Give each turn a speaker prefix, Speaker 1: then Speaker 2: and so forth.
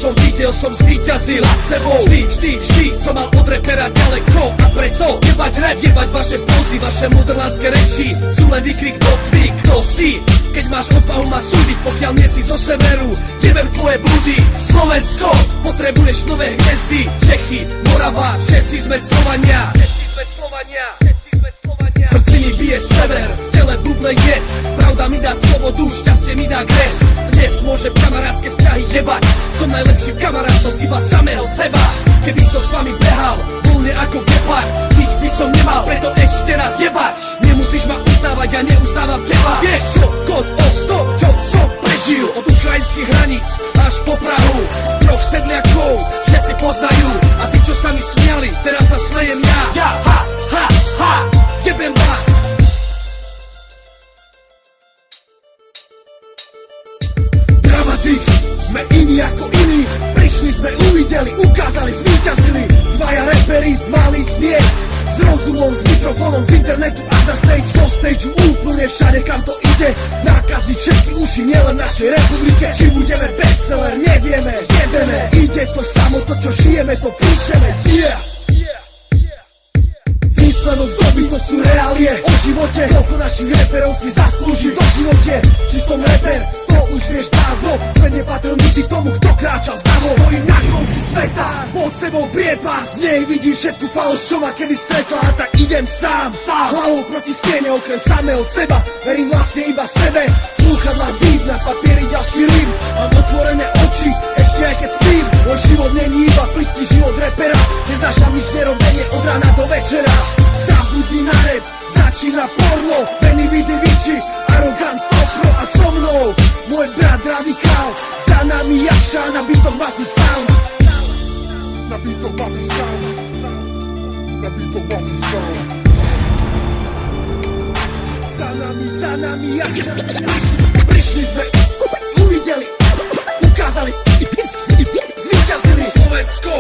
Speaker 1: som videl, som zvíťazil sebou. Vždy som mal od repera ďaleko. A preto jebať rap, jebať vaše pózy, vaše moderlánske reči sú len výkrik do tmy, kto si. Keď máš odvahu ma súdiť, pokiaľ nie si zo severu, jebem tvoje blúdy. Slovensko, potrebuješ nové hviezdy. Čechy, Morava, všetci sme Slovania. V srdci mi bije sever, v tele buble jed. Pravda mi dá slobodu, šťastie mi dá kres. Dnes môžem kamarátske vzťahy jebať. Som najlepším kamarátom iba samého seba. Keby som s vami behal, voľne ako gepard, nič by som nemal, preto ešte raz jebať. Nemusíš ma uznávať, ja neuznávam teba. Vieš čo, kód o to, čo som prežil. Od ukrajinských hraníc až po Prahu. Troch sedliakov všetci poznajú. A tí, čo sa mi smiali, teraz sa smejem ja. Jebem vás. Dramatik, sme iní ako iní. Prišli sme, uvideli, ukázali, zvíťazili. Dvaja reperi z malých miest, s rozumom, s mikrofónom, z internetu a na stage, do stage úplne všade, kam to ide. Nakaziť všetky uši, nielen v našej republike. Či budeme bestseller, nevieme, jebeme. Ide to samo, to čo žijeme, to píšeme. Výsledok doby, to sú reálie o živote. Koľko našich reperov si zaslúži do živote. Či som reper, to už vieš dávno. Svet nepatril nikdy tomu, kto kráčal zdavo. Stojím na konci sveta, pod sebou priepasť. V nej vidím všetku faloš, čo ma kedy stretla. A tak idem sám, hlavou proti stene, okrem samého seba. Verím vlastne iba sebe. Slúchadlá, beat, na papieri ďalší rým. Mám otvorené oči, ešte aj keď spím. Môj život není iba plitký život repera. Neznášam nič nerobenie od rána do večera. Zabudni na rap, začína porno. Benny Vidivici, arogant, stopro a so mnou môj brat radikál. Za nami Jakša, na bytoch basný sound. Na bytoch basný sound. Na bytoch basný sound. Za nami Jakša. Prišli sme, uvideli, ukázali, zvíťazili. Slovensko,